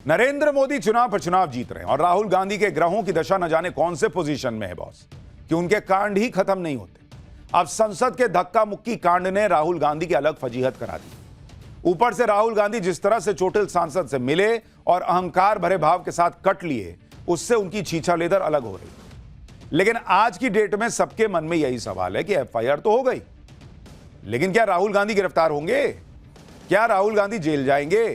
नरेंद्र मोदी चुनाव पर चुनाव जीत रहे हैं और राहुल गांधी के ग्रहों की दशा न जाने कौन से पोजीशन में है बॉस, कि उनके कांड ही खत्म नहीं होते। अब संसद के धक्का मुक्की कांड ने राहुल गांधी की अलग फजीहत करा दी। ऊपर से राहुल गांधी जिस तरह से चोटिल सांसद से मिले और अहंकार भरे भाव के साथ कट लिए, उससे उनकी छीछा लेदर अलग हो रही। लेकिन आज की डेट में सबके मन में यही सवाल है कि एफआईआर तो हो गई, लेकिन क्या राहुल गांधी गिरफ्तार होंगे? क्या राहुल गांधी जेल जाएंगे?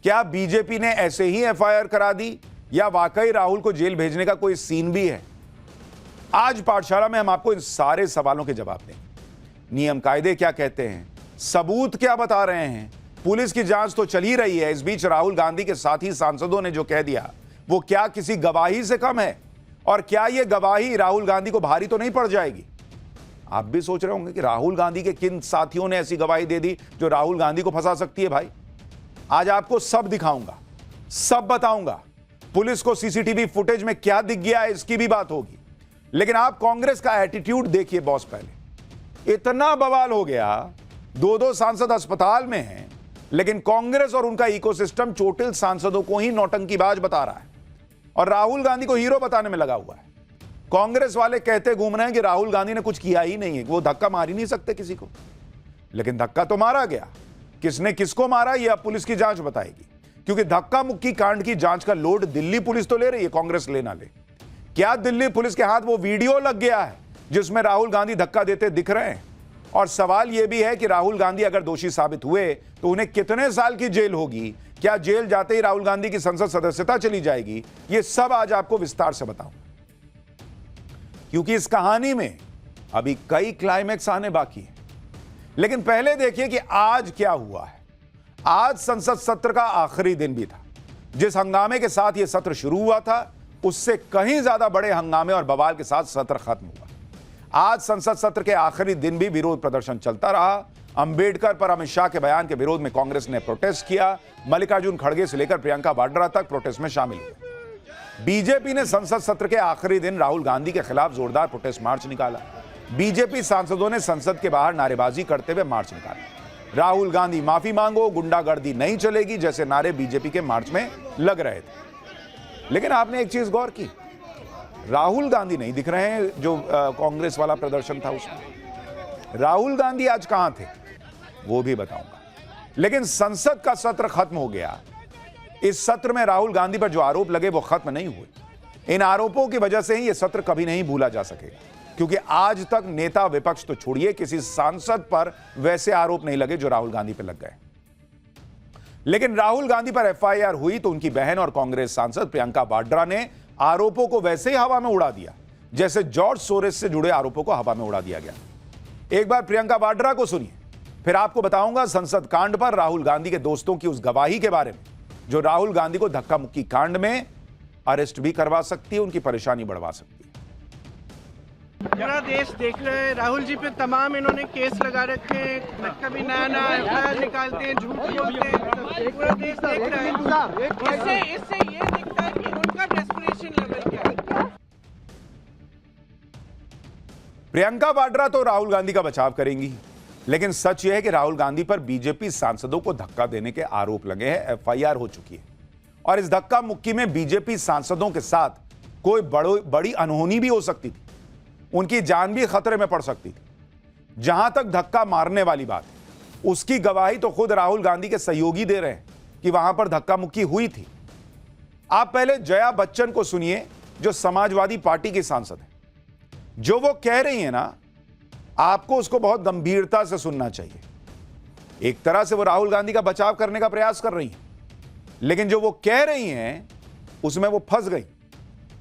क्या बीजेपी ने ऐसे ही एफआईआर करा दी या वाकई राहुल को जेल भेजने का कोई सीन भी है? आज पाठशाला में हम आपको इन सारे सवालों के जवाब देंगे। नियम कायदे क्या कहते हैं, सबूत क्या बता रहे हैं, पुलिस की जांच तो चल ही रही है। इस बीच राहुल गांधी के साथी सांसदों ने जो कह दिया वो क्या किसी गवाही से कम है? और क्या यह गवाही राहुल गांधी को भारी तो नहीं पड़ जाएगी? आप भी सोच रहे होंगे कि राहुल गांधी के किन साथियों ने ऐसी गवाही दे दी जो राहुल गांधी को फंसा सकती है। भाई आज आपको सब दिखाऊंगा, सब बताऊंगा। पुलिस को सीसीटीवी फुटेज में क्या दिख गया है इसकी भी बात होगी। लेकिन आप कांग्रेस का एटीट्यूड देखिए बॉस। पहले इतना बवाल हो गया, दो सांसद अस्पताल में हैं, लेकिन कांग्रेस और उनका इकोसिस्टम चोटिल सांसदों को ही नौटंकीबाज बता रहा है और राहुल गांधी को हीरो बताने में लगा हुआ है। कांग्रेस वाले कहते घूम रहे हैं कि राहुल गांधी ने कुछ किया ही नहीं है, वो धक्का मार ही नहीं सकते किसी को। लेकिन धक्का तो मारा गया। किसने किसको मारा ये अब पुलिस की जांच बताएगी, क्योंकि धक्का मुक्की कांड की जांच का लोड दिल्ली पुलिस तो ले रही है, कांग्रेस ले ना ले। क्या दिल्ली पुलिस के हाथ वो वीडियो लग गया है जिसमें राहुल गांधी धक्का देते दिख रहे हैं? और सवाल यह भी है कि राहुल गांधी अगर दोषी साबित हुए तो उन्हें कितने साल की जेल होगी? क्या जेल जाते ही राहुल गांधी की संसद सदस्यता चली जाएगी? ये सब आज आपको विस्तार से बताऊं, क्योंकि इस कहानी में अभी कई क्लाइमैक्स आने बाकी है। लेकिन पहले देखिए कि आज क्या हुआ है। आज संसद सत्र का आखिरी दिन भी था। जिस हंगामे के साथ यह सत्र शुरू हुआ था, उससे कहीं ज्यादा बड़े हंगामे और बवाल के साथ सत्र खत्म हुआ। आज संसद सत्र के आखिरी दिन भी विरोध प्रदर्शन चलता रहा। अंबेडकर पर अमित शाह के बयान के विरोध में कांग्रेस ने प्रोटेस्ट किया। मल्लिकार्जुन खड़गे से लेकर प्रियंका वाड्रा तक प्रोटेस्ट में शामिल हुए। बीजेपी ने संसद सत्र के आखिरी दिन राहुल गांधी के खिलाफ जोरदार प्रोटेस्ट मार्च निकाला। बीजेपी सांसदों ने संसद के बाहर नारेबाजी करते हुए मार्च निकाला। राहुल गांधी माफी मांगो, गुंडागर्दी नहीं चलेगी जैसे नारे बीजेपी के मार्च में लग रहे थे। लेकिन आपने एक चीज गौर की, राहुल गांधी नहीं दिख रहे हैं जो कांग्रेस वाला प्रदर्शन था उसमें। राहुल गांधी आज कहां थे वो भी बताऊंगा। लेकिन संसद का सत्र खत्म हो गया। इस सत्र में राहुल गांधी पर जो आरोप लगे वो खत्म नहीं हुए। इन आरोपों की वजह से ही यह सत्र कभी नहीं भूला जा सकेगा, क्योंकि आज तक नेता विपक्ष तो छोड़िए, किसी सांसद पर वैसे आरोप नहीं लगे जो राहुल गांधी पर लग गए। लेकिन राहुल गांधी पर एफआईआर हुई तो उनकी बहन और कांग्रेस सांसद प्रियंका वाड्रा ने आरोपों को वैसे ही हवा में उड़ा दिया जैसे जॉर्ज सोरेस से जुड़े आरोपों को हवा में उड़ा दिया गया। एक बार प्रियंका वाड्रा को सुनिए, फिर आपको बताऊंगा संसद कांड पर राहुल गांधी के दोस्तों की उस गवाही के बारे में जो राहुल गांधी को धक्का मुक्की कांड में अरेस्ट भी करवा सकती है, उनकी परेशानी बढ़वा सकती है। पूरा देश देख रहा है, राहुल जी पे तमाम इन्होंने केस लगा रखे हैं, कभी नया नया एफआईआर निकालते हैं, झूठ बोलते हैं, पूरा देश देख रहा है। इससे ये दिखता है कि उनका डेस्परेशन लेवल क्या है। प्रियंका वाड्रा तो राहुल गांधी का बचाव करेंगी, लेकिन सच यह है कि राहुल गांधी पर बीजेपी सांसदों को धक्का देने के आरोप लगे हैं। एफआईआर हो चुकी है और इस धक्का मुक्की में बीजेपी सांसदों के साथ कोई बड़ी अनहोनी भी हो सकती थी। उनकी जान भी खतरे में पड़ सकती थी। जहां तक धक्का मारने वाली बात है, उसकी गवाही तो खुद राहुल गांधी के सहयोगी दे रहे हैं कि वहां पर धक्का मुक्की हुई थी। आप पहले जया बच्चन को सुनिए, जो समाजवादी पार्टी की सांसद है। जो वो कह रही है ना, आपको उसको बहुत गंभीरता से सुनना चाहिए। एक तरह से वो राहुल गांधी का बचाव करने का प्रयास कर रही हैं, लेकिन जो वो कह रही हैं उसमें वो फंस गई,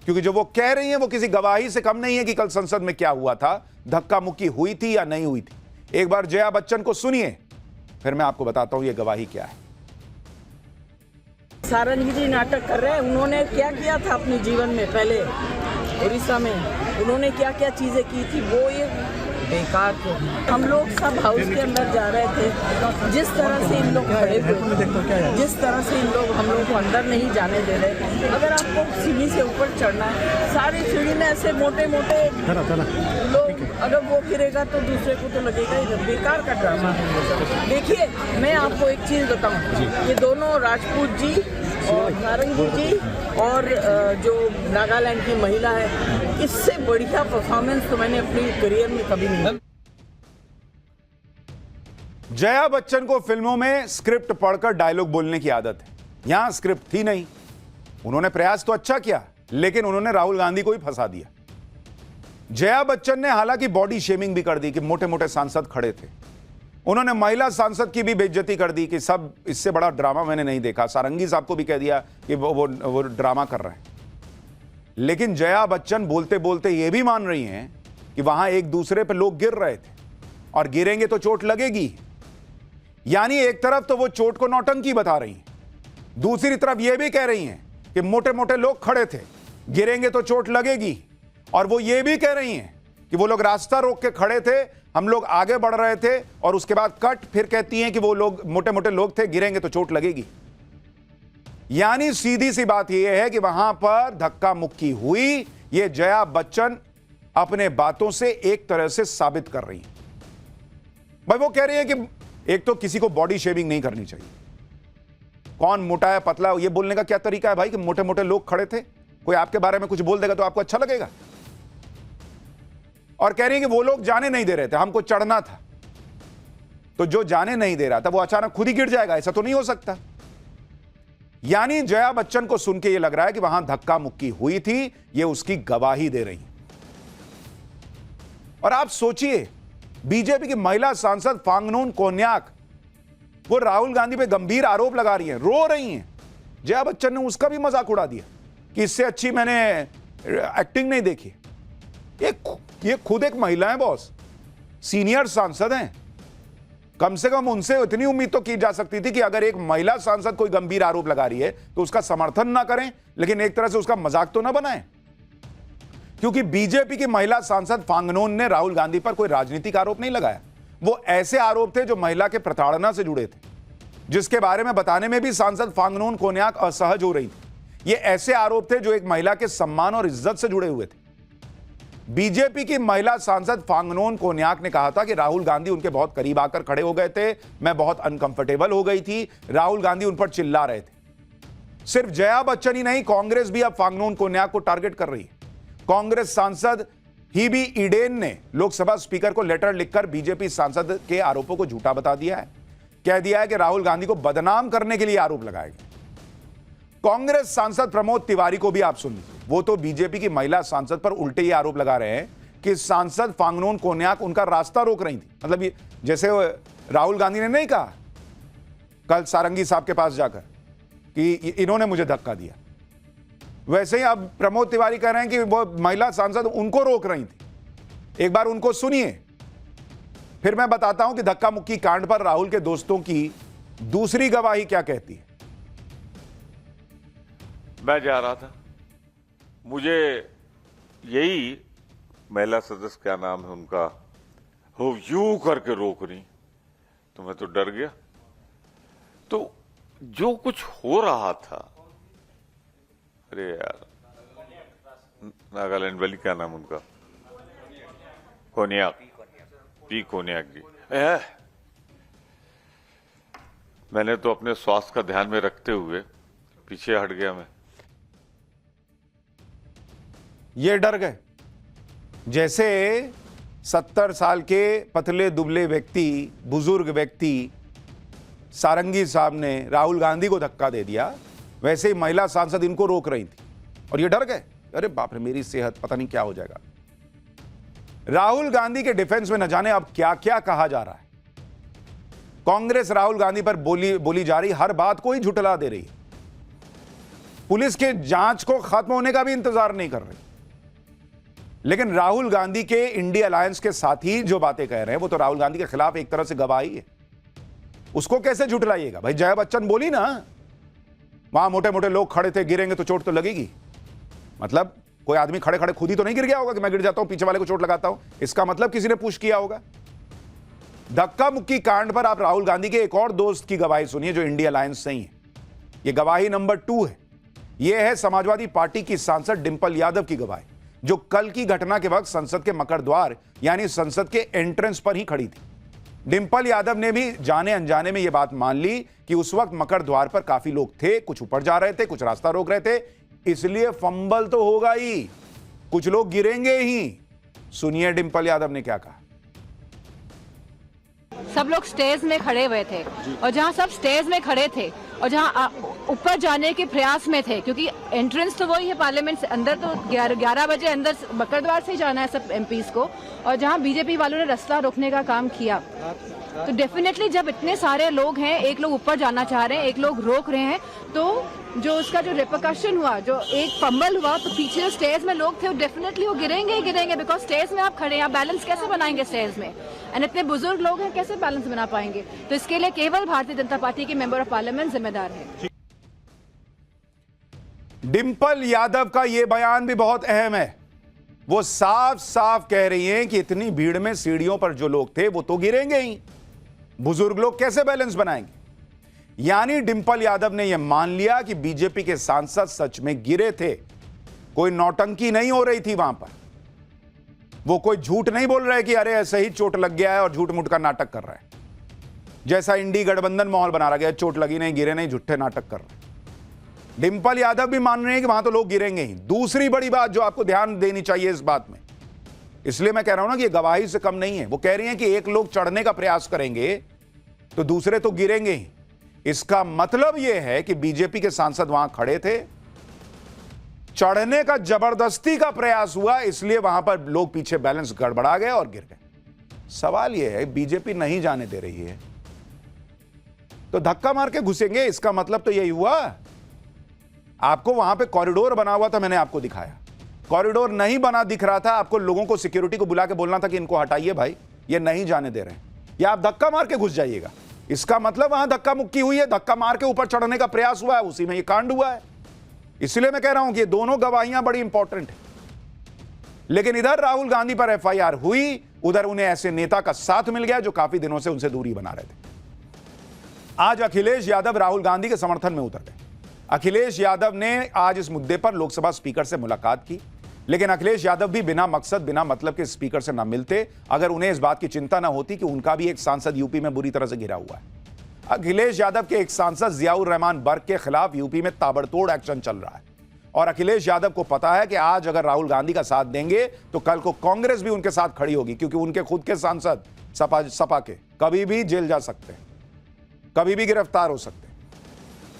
क्योंकि जो वो कह रही हैं वो किसी गवाही से कम नहीं है कि कल संसद में क्या हुआ था, धक्का मुक्की हुई थी या नहीं हुई थी। एक बार जया बच्चन को सुनिए, फिर मैं आपको बताता हूं ये गवाही क्या है। सारंगी जी नाटक कर रहे हैं। उन्होंने क्या किया था अपने जीवन में, पहले उड़ीसा में उन्होंने क्या क्या चीजें की थी, वो ये बेकार थे। हम लोग सब हाउस के अंदर जा रहे थे, जिस तरह से इन लोग खड़े हुए, जिस तरह से इन लोग हम लोग को अंदर नहीं जाने दे रहे। अगर आपको सीढ़ी से ऊपर चढ़ना है, सारी सीढ़ी में ऐसे मोटे मोटे लोग, अगर वो गिरेगा तो दूसरे को तो लगेगा ही। बेकार का ड्रामा है। देखिए, मैं आपको एक चीज बताऊं, ये दोनों राजपूत जी और सारंगी जी और जो नागालैंड की महिला है, इससे बढ़िया परफॉर्मेंस तो मैंने अपनी करियर में कभी नहीं। जया बच्चन को फिल्मों में स्क्रिप्ट पढ़कर डायलॉग बोलने की आदत है। यहां स्क्रिप्ट थी नहीं। उन्होंने प्रयास तो अच्छा किया, लेकिन उन्होंने राहुल गांधी को ही फंसा दिया। जया बच्चन ने हालांकि बॉडी शेमिंग भी कर दी कि मोटे मोटे सांसद खड़े थे। उन्होंने महिला सांसद की भी बेइज्जती कर दी कि सब इससे बड़ा ड्रामा मैंने नहीं देखा। सारंगी साहब को भी कह दिया कि वो ड्रामा कर रहे हैं। लेकिन जया बच्चन बोलते बोलते ये भी मान रही हैं कि वहां एक दूसरे पर लोग गिर रहे थे और गिरेंगे तो चोट लगेगी। यानी एक तरफ तो वो चोट को नौटंकी बता रही हैं, दूसरी तरफ ये भी कह रही हैं कि मोटे मोटे लोग खड़े थे, गिरेंगे तो चोट लगेगी। और वो ये भी कह रही हैं कि वो लोग रास्ता रोक के खड़े थे, हम लोग आगे बढ़ रहे थे, और उसके बाद कट फिर कहती हैं कि वो लोग मोटे मोटे लोग थे, गिरेंगे तो चोट लगेगी। यानी सीधी सी बात यह है कि वहां पर धक्का मुक्की हुई। ये जया बच्चन अपने बातों से एक तरह से साबित कर रही है। भाई वो कह रही है कि एक तो किसी को बॉडी शेविंग नहीं करनी चाहिए। कौन मोटा है पतला, ये बोलने का क्या तरीका है भाई कि मोटे मोटे लोग खड़े थे? कोई आपके बारे में कुछ बोल देगा तो आपको अच्छा लगेगा? और कह रही है कि वो लोग जाने नहीं दे रहे थे, हमको चढ़ना था। तो जो जाने नहीं दे रहा था वो अचानक खुद ही गिर जाएगा? ऐसा तो नहीं हो सकता। यानी जया बच्चन को सुन के ये लग रहा है कि वहां धक्का मुक्की हुई थी, ये उसकी गवाही दे रही है। और आप सोचिए, बीजेपी की महिला सांसद फांगनोन कोन्याक वो राहुल गांधी पे गंभीर आरोप लगा रही हैं, रो रही हैं। जया बच्चन ने उसका भी मजाक उड़ा दिया कि इससे अच्छी मैंने एक्टिंग नहीं देखी। ये खुद एक महिला है बॉस, सीनियर सांसद हैं। कम से कम उनसे इतनी उम्मीद तो की जा सकती थी कि अगर एक महिला सांसद कोई गंभीर आरोप लगा रही है तो उसका समर्थन ना करें, लेकिन एक तरह से उसका मजाक तो ना बनाएं। क्योंकि बीजेपी की महिला सांसद फांगनोन ने राहुल गांधी पर कोई राजनीतिक आरोप नहीं लगाया। वो ऐसे आरोप थे जो महिला के प्रताड़ना से जुड़े थे, जिसके बारे में बताने में भी सांसद फांगनोन कोन्याक असहज हो रही थी। ये ऐसे आरोप थे जो एक महिला के सम्मान और इज्जत से जुड़े हुए थे। बीजेपी की महिला सांसद फांगनोन कोन्याक ने कहा था कि राहुल गांधी उनके बहुत करीब आकर खड़े हो गए थे, मैं बहुत अनकंफर्टेबल हो गई थी, राहुल गांधी उन पर चिल्ला रहे थे। सिर्फ जया बच्चन ही नहीं, कांग्रेस भी अब फांगनोन कोन्याक को टारगेट कर रही है। कांग्रेस सांसद हीबी ईडेन ने लोकसभा स्पीकर को लेटर लिखकर बीजेपी सांसद के आरोपों को झूठा बता दिया है। कह दिया है कि राहुल गांधी को बदनाम करने के लिए आरोप लगाए गए। कांग्रेस सांसद प्रमोद तिवारी को भी आप सुन लीजिए, वो तो बीजेपी की महिला सांसद पर उल्टे ये आरोप लगा रहे हैं कि सांसद फांगनोन कोन्याक उनका रास्ता रोक रही थी। मतलब ये जैसे राहुल गांधी ने नहीं कहा कल सारंगी साहब के पास जाकर कि इन्होंने मुझे धक्का दिया, वैसे ही अब प्रमोद तिवारी कह रहे हैं कि वो महिला सांसद उनको रोक रही थी। एक बार उनको सुनिए, फिर मैं बताता हूं कि धक्का मुक्की कांड पर राहुल के दोस्तों की दूसरी गवाही क्या कहती है। मैं जा रहा था, मुझे यही महिला सदस्य, क्या नाम है उनका, वो यूं करके रोक रही, तो मैं तो डर गया। तो जो कुछ हो रहा था, अरे यार नागालैंड वाली, क्या नाम उनका, कोन्याक, पी कोन्याक जी, मैंने तो अपने स्वास्थ्य का ध्यान में रखते हुए पीछे हट गया। मैं ये डर गए जैसे 70 साल के पतले दुबले व्यक्ति, बुजुर्ग व्यक्ति सारंगी साहब ने राहुल गांधी को धक्का दे दिया, वैसे ही महिला सांसद इनको रोक रही थी और ये डर गए, अरे बाप रे मेरी सेहत पता नहीं क्या हो जाएगा। राहुल गांधी के डिफेंस में न जाने अब क्या क्या कहा जा रहा है। कांग्रेस राहुल गांधी पर बोली जा रही हर बात को ही झुठला दे रही है। पुलिस के जांच को खत्म होने का भी इंतजार नहीं कर रही। लेकिन राहुल गांधी के इंडिया अलायंस के साथी जो बातें कह रहे हैं वो तो राहुल गांधी के खिलाफ एक तरह से गवाही है। उसको कैसे झुठलाइएगा भाई? जया बच्चन बोली ना वहां मोटे मोटे लोग खड़े थे, गिरेंगे तो चोट तो लगेगी। मतलब कोई आदमी खड़े खड़े खुद ही तो नहीं गिर गया होगा कि मैं गिर जाता हूं पीछे वाले को चोट लगाता हूं, इसका मतलब किसी ने पुश किया होगा। धक्का मुक्की कांड पर आप राहुल गांधी के एक और दोस्त की गवाही सुनिए जो इंडिया अलायंस से ही है। यह गवाही नंबर 2 है। यह है समाजवादी पार्टी की सांसद डिंपल यादव की गवाही, जो कल की घटना के वक्त संसद के मकर द्वार यानी संसद के एंट्रेंस पर ही खड़ी थी। डिंपल यादव ने भी जाने अनजाने में यह बात मान ली कि उस वक्त मकर द्वार पर काफी लोग थे, कुछ ऊपर जा रहे थे, कुछ रास्ता रोक रहे थे, इसलिए फंबल तो होगा ही, कुछ लोग गिरेंगे ही। सुनिए डिंपल यादव ने क्या कहा। सब लोग स्टेज में खड़े हुए थे और जहां सब स्टेज में खड़े थे और जहां ऊपर जाने के प्रयास में थे, क्योंकि एंट्रेंस तो वही है पार्लियामेंट से, अंदर तो 11 बजे अंदर मकर द्वार से ही जाना है सब एमपीज को, और जहां बीजेपी वालों ने रास्ता रोकने का काम किया, तो डेफिनेटली जब इतने सारे लोग हैं, एक लोग ऊपर जाना चाह रहे हैं, एक लोग रोक रहे हैं, तो जो उसका जो रिपरकशन हुआ, जो एक फंबल हुआ, तो पीछे जो स्टेज में लोग थे वो डेफिनेटली वो गिरेंगे ही गिरेंगे, बिकॉज स्टेज में आप खड़े हैं, आप बैलेंस कैसे बनाएंगे स्टेज में, एंड इतने बुजुर्ग लोग हैं, कैसे बैलेंस बना पाएंगे। तो इसके लिए केवल भारतीय जनता पार्टी के मेंबर ऑफ पार्लियामेंट जिम्मेदार है। डिंपल यादव का यह बयान भी बहुत अहम है। वो साफ साफ कह रही हैं कि इतनी भीड़ में सीढ़ियों पर जो लोग थे वो तो गिरेंगे ही, बुजुर्ग लोग कैसे बैलेंस बनाएंगे। यानी डिंपल यादव ने यह मान लिया कि बीजेपी के सांसद सच में गिरे थे, कोई नौटंकी नहीं हो रही थी वहां पर, वो कोई झूठ नहीं बोल रहे कि अरे ऐसे ही चोट लग गया है और झूठ मूठ का नाटक कर रहा है, जैसा इंडी गठबंधन माहौल बना रहा गया, चोट लगी नहीं, गिरे नहीं, झूठे नाटक कर रहे हैं। डिंपल यादव भी मान रहे हैं कि वहां तो लोग गिरेंगे ही। दूसरी बड़ी बात जो आपको ध्यान देनी चाहिए इस बात में, इसलिए मैं कह रहा हूं ना कि ये गवाही से कम नहीं है, वो कह रही हैं कि एक लोग चढ़ने का प्रयास करेंगे तो दूसरे तो गिरेंगे ही। इसका मतलब यह है कि बीजेपी के सांसद वहां खड़े थे, चढ़ने का जबरदस्ती का प्रयास हुआ, इसलिए वहां पर लोग पीछे बैलेंस गड़बड़ा गए और गिर गए। सवाल यह है बीजेपी नहीं जाने दे रही है तो धक्का मार के घुसेंगे, इसका मतलब तो यही हुआ। आपको वहां पे कॉरिडोर बना हुआ था, मैंने आपको दिखाया, कॉरिडोर नहीं बना दिख रहा था, आपको लोगों को सिक्योरिटी को बुला के बोलना था कि इनको हटाइए भाई, ये नहीं जाने दे रहे हैं, या आप धक्का मार के घुस जाइएगा। इसका मतलब वहां धक्का मुक्की हुई है, धक्का मार के ऊपर चढ़ने का प्रयास हुआ है, उसी में ये कांड हुआ है। इसलिए मैं कह रहा हूं कि ये दोनों गवाहियां बड़ी इंपॉर्टेंट है। लेकिन इधर राहुल गांधी पर एफआईआर हुई, उधर उन्हें ऐसे नेता का साथ मिल गया जो काफी दिनों से उनसे दूरी बना रहे थे। आज अखिलेश यादव राहुल गांधी के समर्थन में उतर गए। अखिलेश यादव ने आज इस मुद्दे पर लोकसभा स्पीकर से मुलाकात की, लेकिन अखिलेश यादव भी बिना मकसद बिना मतलब के स्पीकर से ना मिलते अगर उन्हें इस बात की चिंता ना होती कि उनका भी एक सांसद यूपी में बुरी तरह से घिरा हुआ है। अखिलेश यादव के एक सांसद जियाउर रहमान बर्क के खिलाफ यूपी में ताबड़तोड़ एक्शन चल रहा है, और अखिलेश यादव को पता है कि आज अगर राहुल गांधी का साथ देंगे तो कल को कांग्रेस भी उनके साथ खड़ी होगी, क्योंकि उनके खुद के सांसद सपा के कभी भी जेल जा सकते हैं, कभी भी गिरफ्तार हो सकते हैं,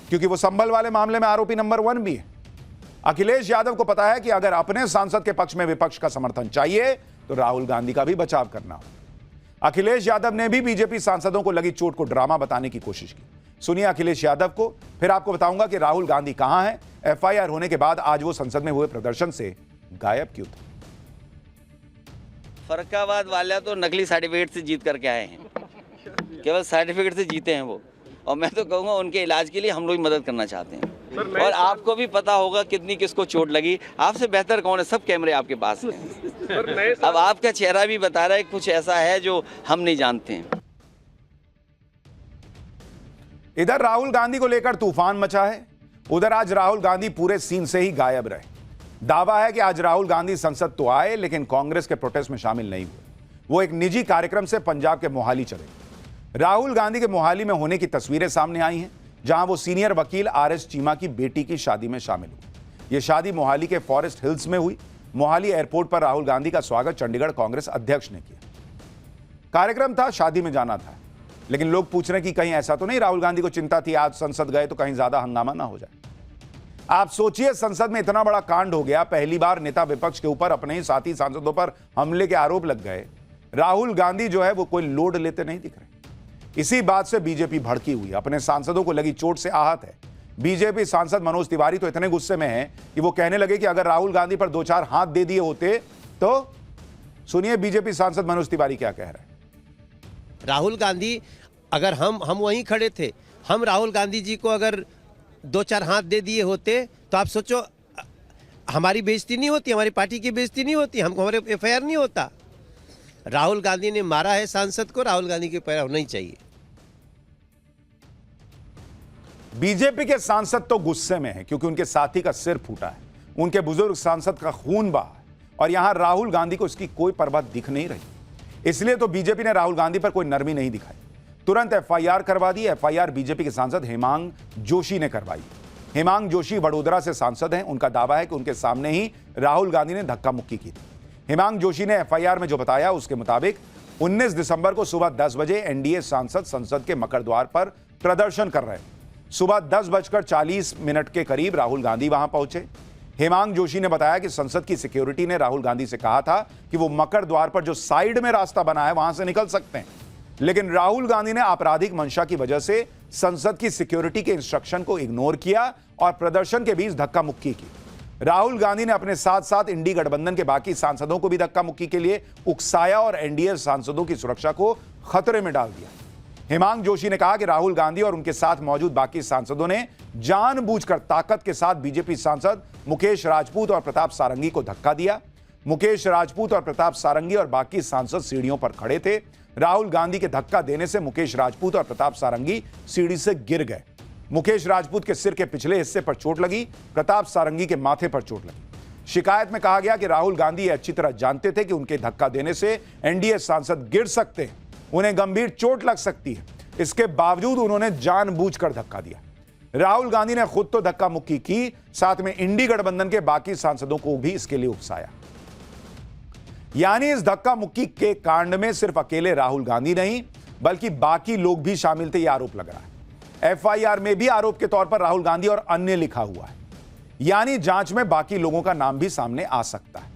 क्योंकि वो संभल वाले मामले में आरोपी नंबर 1 भी है। अखिलेश यादव को पता है कि अगर अपने सांसद के पक्ष में विपक्ष का समर्थन चाहिए तो राहुल गांधी का भी बचाव करना हो। अखिलेश यादव ने भी बीजेपी सांसदों को लगी चोट को ड्रामा बताने की कोशिश की। सुनिए अखिलेश यादव को, फिर आपको बताऊंगा कि राहुल गांधी कहां है, एफआईआर होने के बाद आज वो संसद में हुए प्रदर्शन से गायब क्यों थे। फरक्काबाद वाले तो नकली सर्टिफिकेट से जीत करके आए हैं, केवल सर्टिफिकेट से जीते हैं वो, और मैं तो कहूँगा उनके इलाज के लिए हम लोग मदद करना चाहते हैं। और आपको भी पता होगा कितनी किसको चोट लगी, आपसे बेहतर कौन है, सब कैमरे आपके पास हैं। अब आपका चेहरा भी बता रहा है कुछ ऐसा है जो हम नहीं जानते हैं। इधर राहुल गांधी को लेकर तूफान मचा है, उधर आज राहुल गांधी पूरे सीन से ही गायब रहे। दावा है कि आज राहुल गांधी संसद तो आए लेकिन कांग्रेस के प्रोटेस्ट में शामिल नहीं हुए। वो एक निजी कार्यक्रम से पंजाब के मोहाली चले। राहुल गांधी के मोहाली में होने की तस्वीरें सामने आई हैं, जहां वो सीनियर वकील आरएस चीमा की बेटी की शादी में शामिल हुए। यह शादी मोहाली के फॉरेस्ट हिल्स में हुई। मोहाली एयरपोर्ट पर राहुल गांधी का स्वागत चंडीगढ़ कांग्रेस अध्यक्ष ने किया। कार्यक्रम था, शादी में जाना था, लेकिन लोग पूछ रहे कि कहीं ऐसा तो नहीं राहुल गांधी को चिंता थी आज संसद गए तो कहीं ज्यादा हंगामा ना हो जाए। आप सोचिए, संसद में इतना बड़ा कांड हो गया, पहली बार नेता विपक्ष के ऊपर अपने ही साथी सांसदों पर हमले के आरोप लग गए। राहुल गांधी जो है वो कोई लोड लेते नहीं दिख रहे। इसी बात से बीजेपी भड़की हुई, अपने सांसदों को लगी चोट से आहत है। बीजेपी सांसद मनोज तिवारी तो इतने गुस्से में हैं कि वो कहने लगे कि अगर राहुल गांधी पर 2-4 हाथ दे दिए होते तो। सुनिए बीजेपी सांसद मनोज तिवारी क्या कह रहे हैं। राहुल गांधी, अगर हम वहीं खड़े थे, हम राहुल गांधी जी को अगर 2-4 हाथ दे दिए होते तो आप सोचो हमारी बेइज्जती नहीं होती, हमारी पार्टी की बेइज्जती नहीं होती, हमको हमारे एफआईआर नहीं होता। राहुल गांधी ने मारा है सांसद को, राहुल गांधी के पैर होना ही चाहिए। बीजेपी के सांसद तो गुस्से में हैं क्योंकि उनके साथी का सिर फूटा है, उनके बुजुर्ग सांसद का खून बहा है, और यहां राहुल गांधी को इसकी कोई परवाह दिख नहीं रही। इसलिए तो बीजेपी ने राहुल गांधी पर कोई नरमी नहीं दिखाई, तुरंत एफआईआर करवा दी। एफआईआर बीजेपी के सांसद हेमांग जोशी ने करवाई। हेमांग जोशी वडोदरा से सांसद हैं। उनका दावा है कि उनके सामने ही राहुल गांधी ने धक्का मुक्की की थी। हेमांग जोशी ने एफआईआर में जो बताया उसके मुताबिक 19 दिसंबर को सुबह 10 बजे एनडीए सांसद संसद के मकर द्वार पर प्रदर्शन कर रहे हैं। सुबह 10:40 के करीब राहुल गांधी वहां पहुंचे। हेमांग जोशी ने बताया कि संसद की सिक्योरिटी ने राहुल गांधी से कहा था कि वो मकर द्वार पर जो साइड में रास्ता बना है वहां से निकल सकते हैं, लेकिन राहुल गांधी ने आपराधिक मंशा की वजह से संसद की सिक्योरिटी के इंस्ट्रक्शन को इग्नोर किया और प्रदर्शन के बीच धक्का मुक्की की। राहुल गांधी ने अपने साथ साथ इंडी गठबंधन के बाकी सांसदों को भी धक्का मुक्की के लिए उकसाया और एनडीए सांसदों की सुरक्षा को खतरे में डाल दिया। हेमांग जोशी ने कहा कि राहुल गांधी और उनके साथ मौजूद बाकी सांसदों ने जानबूझकर ताकत के साथ बीजेपी सांसद मुकेश राजपूत और प्रताप सारंगी को धक्का दिया। मुकेश राजपूत और प्रताप सारंगी और बाकी सांसद सीढ़ियों पर खड़े थे। राहुल गांधी के धक्का देने से मुकेश राजपूत और प्रताप सारंगी सीढ़ी से गिर गए। मुकेश राजपूत के सिर के पिछले हिस्से पर चोट लगी, प्रताप सारंगी के माथे पर चोट लगी। शिकायत में कहा गया कि राहुल गांधी ये अच्छी तरह जानते थे कि उनके धक्का देने से एनडीए सांसद गिर सकते हैं, उन्हें गंभीर चोट लग सकती है। इसके बावजूद उन्होंने जानबूझकर धक्का दिया। राहुल गांधी ने खुद तो धक्का मुक्की की, साथ में इंडी गठबंधन के बाकी सांसदों को भी इसके लिए उकसाया। यानी इस धक्का मुक्की के कांड में सिर्फ अकेले राहुल गांधी नहीं बल्कि बाकी लोग भी शामिल थे, यह आरोप लग रहा है। एफआईआर में भी आरोप के तौर पर राहुल गांधी और अन्य लिखा हुआ है, यानी जांच में बाकी लोगों का नाम भी सामने आ सकता है।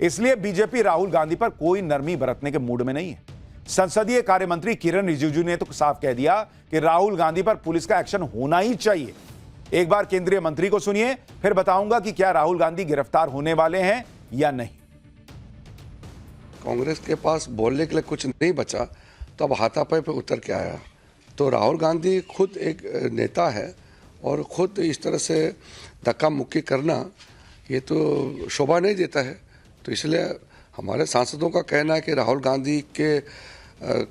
इसलिए बीजेपी राहुल गांधी पर कोई नरमी बरतने के मूड में नहीं है। संसदीय कार्य मंत्री किरण रिजिजू ने तो साफ कह दिया कि राहुल गांधी पर पुलिस का एक्शन होना ही चाहिए। एक बार केंद्रीय मंत्री को सुनिए, फिर बताऊंगा कि क्या राहुल गांधी गिरफ्तार होने वाले हैं या नहीं। कांग्रेस के पास बोलने के लिए कुछ नहीं बचा तो अब हाथापाई पे उतर के आया। तो राहुल गांधी खुद एक नेता है और खुद इस तरह से धक्का मुक्की करना ये तो शोभा नहीं देता है। तो इसलिए हमारे सांसदों का कहना है कि राहुल गांधी के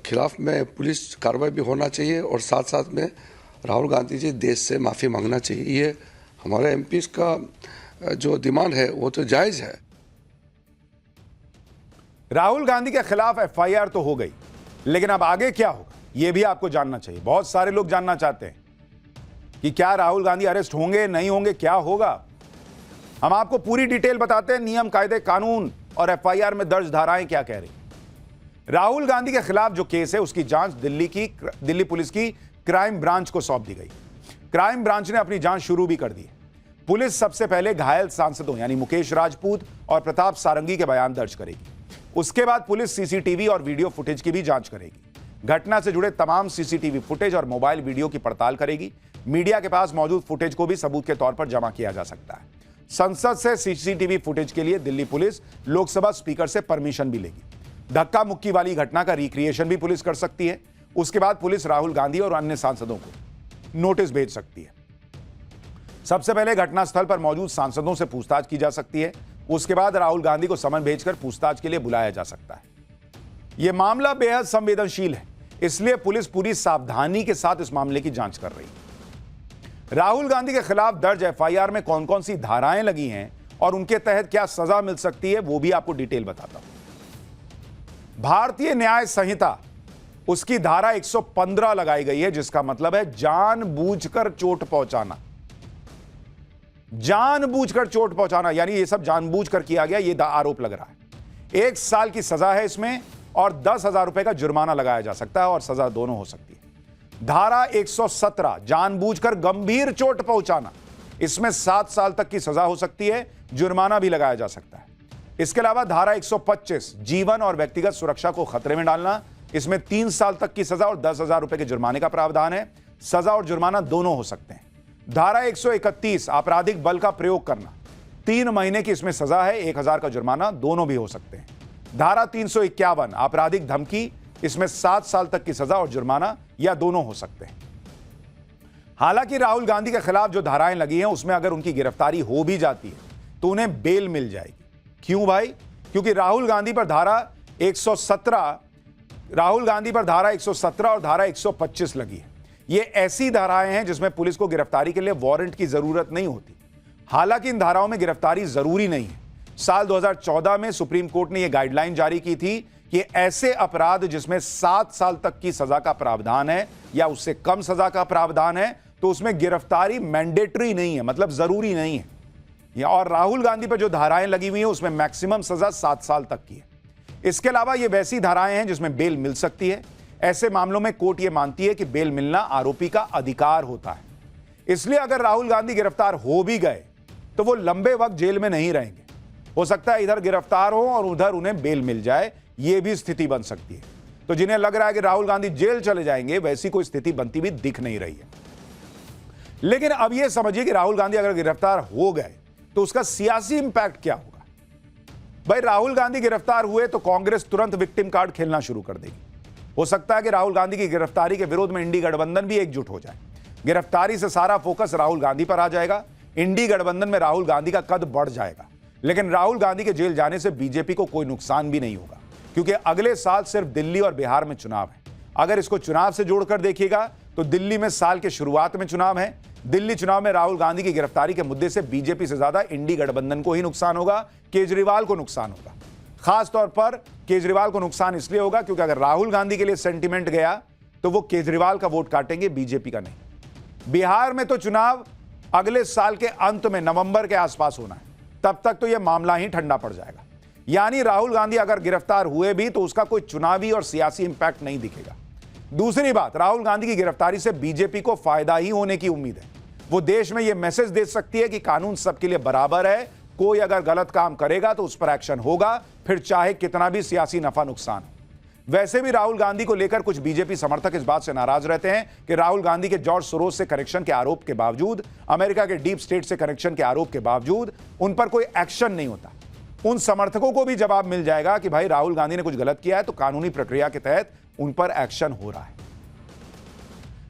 खिलाफ में पुलिस कार्रवाई भी होना चाहिए और साथ साथ में राहुल गांधी जी देश से माफ़ी मांगना चाहिए। ये हमारे एमपीज़ का जो डिमांड है वो तो जायज़ है। राहुल गांधी के खिलाफ एफआईआर तो हो गई, लेकिन अब आगे क्या होगा यह भी आपको जानना चाहिए। बहुत सारे लोग जानना चाहते हैं कि क्या राहुल गांधी अरेस्ट होंगे, नहीं होंगे, क्या होगा। हम आपको पूरी डिटेल बताते हैं, नियम, कायदे, कानून और एफआईआर में दर्ज धाराएं क्या कह रही। राहुल गांधी के खिलाफ जो केस है उसकी जांच दिल्ली पुलिस की क्राइम ब्रांच को सौंप दी गई। क्राइम ब्रांच ने अपनी जांच शुरू भी कर दी है। पुलिस सबसे पहले घायल सांसदों यानी मुकेश राजपूत और प्रताप सारंगी के बयान दर्ज करेगी। उसके बाद पुलिस सीसीटीवी और वीडियो फुटेज की भी जांच करेगी। घटना से जुड़े तमाम सीसीटीवी फुटेज और मोबाइल वीडियो की पड़ताल करेगी। मीडिया के पास मौजूद फुटेज को भी सबूत के तौर पर जमा किया जा सकता है। संसद से सीसीटीवी फुटेज के लिए दिल्ली पुलिस लोकसभा स्पीकर से परमिशन भी लेगी। धक्का मुक्की वाली घटना का रिक्रिएशन भी पुलिस कर सकती है। उसके बाद पुलिस राहुल गांधी और अन्य सांसदों को नोटिस भेज सकती है। सबसे पहले घटनास्थल पर मौजूद सांसदों से पूछताछ की जा सकती है। उसके बाद राहुल गांधी को समन भेजकर पूछताछ के लिए बुलाया जा सकता है। यह मामला बेहद संवेदनशील है, इसलिए पुलिस पूरी सावधानी के साथ इस मामले की जांच कर रही है। राहुल गांधी के खिलाफ दर्ज एफआईआर में कौन कौन सी धाराएं लगी हैं और उनके तहत क्या सजा मिल सकती है वो भी आपको डिटेल बताता हूं। भारतीय न्याय संहिता उसकी धारा 115 लगाई गई है, जिसका मतलब है जानबूझकर चोट पहुंचाना। जानबूझकर चोट पहुंचाना यानी ये सब जानबूझकर किया गया, ये आरोप लग रहा है। 1 साल की सजा है इसमें और 10,000 रुपए का जुर्माना लगाया जा सकता है और सजा दोनों हो सकती है। धारा 117 जानबूझकर गंभीर चोट पहुंचाना, इसमें 7 साल तक की सजा हो सकती है, जुर्माना भी लगाया जा सकता है। इसके अलावा धारा 125 जीवन और व्यक्तिगत सुरक्षा को खतरे में डालना, इसमें 3 साल तक की सजा और 10,000 रुपए के जुर्माने का प्रावधान है। सजा और जुर्माना दोनों हो सकते हैं। धारा 131 आपराधिक बल का प्रयोग करना, 3 महीने की इसमें सजा है, 1,000 का जुर्माना, दोनों भी हो सकते हैं। धारा 351 आपराधिक धमकी, इसमें 7 साल तक की सजा और जुर्माना या दोनों हो सकते हैं। हालांकि राहुल गांधी के खिलाफ जो धाराएं लगी हैं उसमें अगर उनकी गिरफ्तारी हो भी जाती है तो उन्हें बेल मिल जाएगी। क्यों भाई? क्योंकि राहुल गांधी पर धारा 117 और धारा 125 लगी है। ये ऐसी धाराएं हैं जिसमें पुलिस को गिरफ्तारी के लिए वारंट की जरूरत नहीं होती। हालांकि इन धाराओं में गिरफ्तारी जरूरी नहीं है। साल 2014 में सुप्रीम कोर्ट ने यह गाइडलाइन जारी की थी कि ऐसे अपराध जिसमें 7 साल तक की सजा का प्रावधान है या उससे कम सजा का प्रावधान है, तो उसमें गिरफ्तारी मैंडेटरी नहीं है, मतलब जरूरी नहीं है। और राहुल गांधी पर जो धाराएं लगी हुई हैं उसमें मैक्सिमम सजा 7 साल तक की है। इसके अलावा ये वैसी धाराएं हैं जिसमें बेल मिल सकती है। ऐसे मामलों में कोर्ट ये मानती है कि बेल मिलना आरोपी का अधिकार होता है। इसलिए अगर राहुल गांधी गिरफ्तार हो भी गए तो वो लंबे वक्त जेल में नहीं रहेंगे। हो सकता है इधर गिरफ्तार हो और उधर उन्हें बेल मिल जाए, ये भी स्थिति बन सकती है। तो जिन्हें लग रहा है कि राहुल गांधी जेल चले जाएंगे, वैसी कोई स्थिति बनती भी दिख नहीं रही है। लेकिन अब यह समझिए कि राहुल गांधी अगर गिरफ्तार हो गए तो उसका सियासी इंपैक्ट क्या होगा। भाई, राहुल गांधी गिरफ्तार हुए तो कांग्रेस तुरंत विक्टिम कार्ड खेलना शुरू कर देगी। हो सकता है कि राहुल गांधी की गिरफ्तारी के विरोध में इंडी गठबंधन भी एकजुट हो जाए। गिरफ्तारी से सारा फोकस राहुल गांधी पर आ जाएगा। इंडी गठबंधन में राहुल गांधी का कद बढ़ जाएगा। लेकिन राहुल गांधी के जेल जाने से बीजेपी को कोई नुकसान भी नहीं होगा, क्योंकि अगले साल सिर्फ दिल्ली और बिहार में चुनाव है। अगर इसको चुनाव से जोड़कर देखिएगा तो दिल्ली में साल के शुरुआत में चुनाव है। दिल्ली चुनाव में राहुल गांधी की गिरफ्तारी के मुद्दे से बीजेपी से ज्यादा इंडी गठबंधन को ही नुकसान होगा, केजरीवाल को नुकसान होगा। खासतौर पर केजरीवाल को नुकसान इसलिए होगा क्योंकि अगर राहुल गांधी के लिए सेंटिमेंट गया तो वो केजरीवाल का वोट काटेंगे, बीजेपी का नहीं। बिहार में तो चुनाव अगले साल के अंत में नवंबर के आसपास होना है, तब तक तो यह मामला ही ठंडा पड़ जाएगा। यानी राहुल गांधी अगर गिरफ्तार हुए भी तो उसका कोई चुनावी और सियासी इंपैक्ट नहीं दिखेगा। दूसरी बात, राहुल गांधी की गिरफ्तारी से बीजेपी को फायदा ही होने की उम्मीद है। वो देश में यह मैसेज दे सकती है कि कानून सबके लिए बराबर है, कोई अगर गलत काम करेगा तो उस पर एक्शन होगा, फिर चाहे कितना भी सियासी नफा नुकसान हो। वैसे भी राहुल गांधी को लेकर कुछ बीजेपी समर्थक इस बात से नाराज रहते हैं कि राहुल गांधी के जॉर्ज सोरोस से कनेक्शन के आरोप के बावजूद, अमेरिका के डीप स्टेट से कनेक्शन के आरोप के बावजूद उन पर कोई एक्शन नहीं होता। उन समर्थकों को भी जवाब मिल जाएगा कि भाई राहुल गांधी ने कुछ गलत किया है तो कानूनी प्रक्रिया के तहत उन पर एक्शन हो रहा है।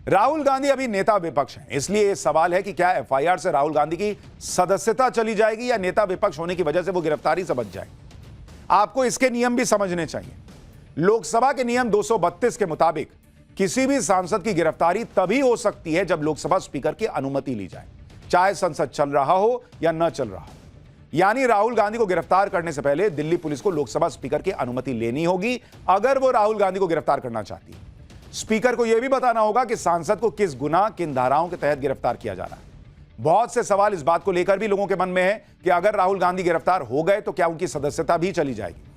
राहुल गांधी अभी नेता विपक्ष हैं, इसलिए यह सवाल है कि क्या एफआईआर से राहुल गांधी की सदस्यता चली जाएगी या नेता विपक्ष होने की वजह से वो गिरफ्तारी से बच जाएंगे। आपको इसके नियम भी समझने चाहिए। लोकसभा के नियम 232 के मुताबिक किसी भी सांसद की गिरफ्तारी तभी हो सकती है जब लोकसभा स्पीकर की अनुमति ली जाए, चाहे संसद चल रहा हो या न चल रहा हो। यानी राहुल गांधी को गिरफ्तार करने से पहले दिल्ली पुलिस को लोकसभा स्पीकर की अनुमति लेनी होगी अगर वो राहुल गांधी को गिरफ्तार करना चाहती है। स्पीकर को यह भी बताना होगा कि सांसद को किस गुनाह, किन धाराओं के तहत गिरफ्तार किया जा रहा है। बहुत से सवाल इस बात को लेकर भी लोगों के मन में है कि अगर राहुल गांधी गिरफ्तार हो गए तो क्या उनकी सदस्यता भी चली जाएगी।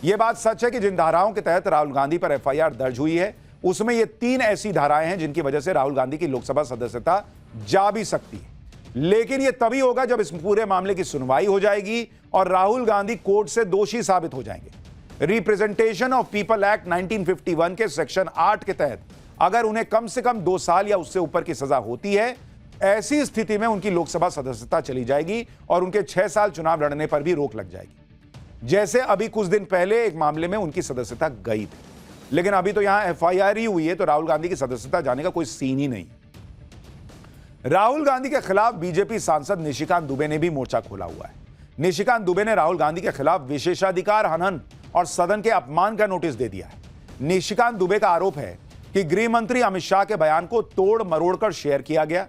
यह बात सच है कि जिन धाराओं के तहत राहुल गांधी पर एफआईआर दर्ज हुई है उसमें ये 3 ऐसी धाराएं हैं जिनकी वजह से राहुल गांधी की लोकसभा सदस्यता जा भी सकती है। लेकिन यह तभी होगा जब इस पूरे मामले की सुनवाई हो जाएगी और राहुल गांधी कोर्ट से दोषी साबित हो जाएंगे। रिप्रेजेंटेशन ऑफ पीपल एक्ट 1951 के सेक्शन 8 के तहत अगर उन्हें कम से कम 2 साल या उससे ऊपर की सजा होती है, ऐसी स्थिति में उनकी लोकसभा सदस्यता चली जाएगी और उनके 6 साल चुनाव लड़ने पर भी रोक लग जाएगी। जैसे अभी कुछ दिन पहले एक मामले में उनकी सदस्यता गई थी, लेकिन अभी तो यहां एफआईआर ही हुई है, तो राहुल गांधी की सदस्यता जाने का कोई सीन ही नहीं। राहुल गांधी के खिलाफ बीजेपी सांसद निशिकांत दुबे ने भी मोर्चा खोला हुआ है। निशिकांत दुबे ने राहुल गांधी के खिलाफ विशेषाधिकार हनन और सदन के अपमान का नोटिस दे दिया है। निशिकांत दुबे का आरोप है कि गृह मंत्री अमित शाह के बयान को तोड़ मरोड़कर शेयर किया गया।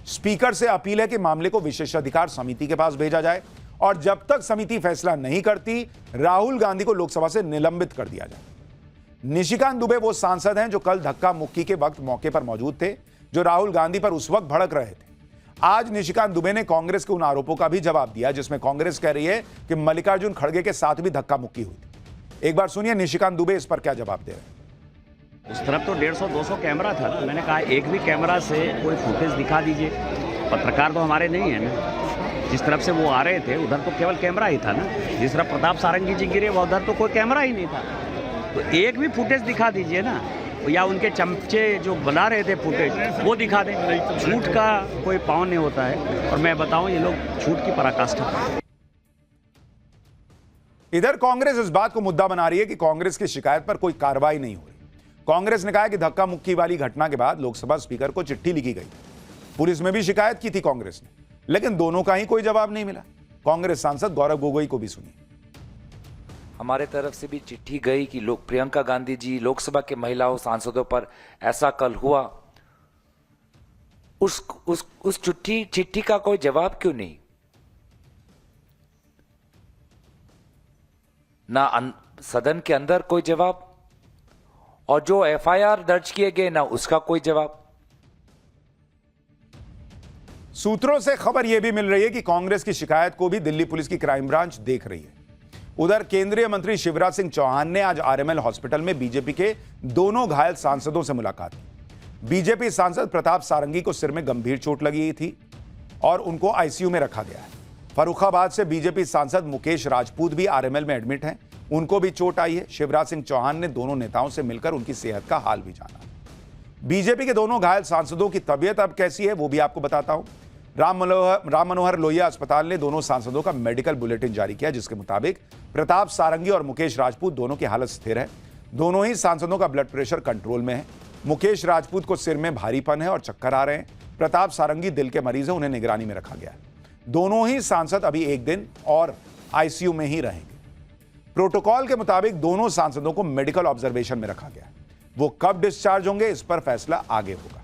स्पीकर से अपील है कि मामले को विशेषाधिकार समिति के पास भेजा जाए और जब तक समिति फैसला नहीं करती राहुल गांधी को लोकसभा से निलंबित कर दिया जाए। निशिकांत दुबे वो सांसद हैं जो कल धक्का मुक्की के वक्त मौके पर मौजूद थे, जो राहुल गांधी पर उस वक्त भड़क रहे थे। आज निशिकांत दुबे ने कांग्रेस के उन आरोपों का भी जवाब दिया जिसमें कांग्रेस कह रही है कि मल्लिकार्जुन खड़गे के साथ भी धक्का मुक्की हुई थी। एक बार सुनिए निशिकांत दुबे इस पर क्या जवाब दे रहे हैं। उस तरफ तो 150-200 कैमरा था, तो मैंने कहा एक भी कैमरा से कोई फुटेज दिखा दीजिए। पत्रकार तो हमारे नहीं है ना, जिस तरफ से वो आ रहे थे उधर तो केवल कैमरा ही था ना, जिस तरफ प्रताप सारंगी जी गिरे वो उधर तो कोई कैमरा ही नहीं था। तो एक भी फुटेज दिखा दीजिए ना, या उनके चमचे जो बना रहे थे फुटेज वो दिखा दें। झूठ का कोई पाँव नहीं होता है, और मैं बताऊं ये लोग झूठ की पराकाष्ठा। इधर कांग्रेस इस बात को मुद्दा बना रही है कि कांग्रेस की शिकायत पर कोई कार्रवाई नहीं हो रही। कांग्रेस ने कहा है कि धक्का मुक्की वाली घटना के बाद लोकसभा स्पीकर को चिट्ठी लिखी गई। पुलिस में भी शिकायत की थी कांग्रेस ने, लेकिन दोनों का ही कोई जवाब नहीं मिला। कांग्रेस सांसद गौरव गोगोई को भी सुनिए। हमारे तरफ से भी चिट्ठी गई कि लोग प्रियंका गांधी जी लोकसभा के महिलाओं सांसदों पर ऐसा कल हुआ, उस चिट्ठी का कोई जवाब क्यों नहीं? ना सदन के अंदर कोई जवाब, और जो एफआईआर दर्ज किए गए ना उसका कोई जवाब। सूत्रों से खबर यह भी मिल रही है कि कांग्रेस की शिकायत को भी दिल्ली पुलिस की क्राइम ब्रांच देख रही है। उधर केंद्रीय मंत्री शिवराज सिंह चौहान ने आज आरएमएल हॉस्पिटल में बीजेपी के दोनों घायल सांसदों से मुलाकात की। बीजेपी सांसद प्रताप सारंगी को सिर में गंभीर चोट लगी थी और उनको आईसीयू में रखा गया है। फर्रुखाबाद से बीजेपी सांसद मुकेश राजपूत भी आरएमएल में एडमिट हैं, उनको भी चोट आई है। शिवराज सिंह चौहान ने दोनों नेताओं से मिलकर उनकी सेहत का हाल भी जाना। बीजेपी के दोनों घायल सांसदों की तबीयत अब कैसी है वो भी आपको बताता हूं। राम मनोहर लोहिया अस्पताल ने दोनों सांसदों का मेडिकल बुलेटिन जारी किया, जिसके मुताबिक प्रताप सारंगी और मुकेश राजपूत दोनों की हालत स्थिर है। दोनों ही सांसदों का ब्लड प्रेशर कंट्रोल में है। मुकेश राजपूत को सिर में भारीपन है और चक्कर आ रहे हैं। प्रताप सारंगी दिल के मरीज हैं, उन्हें निगरानी में रखा गया है। दोनों ही सांसद अभी एक दिन और आईसीयू में ही रहेंगे। प्रोटोकॉल के मुताबिक दोनों सांसदों को मेडिकल ऑब्जर्वेशन में रखा गया है। वो कब डिस्चार्ज होंगे इस पर फैसला आगे होगा।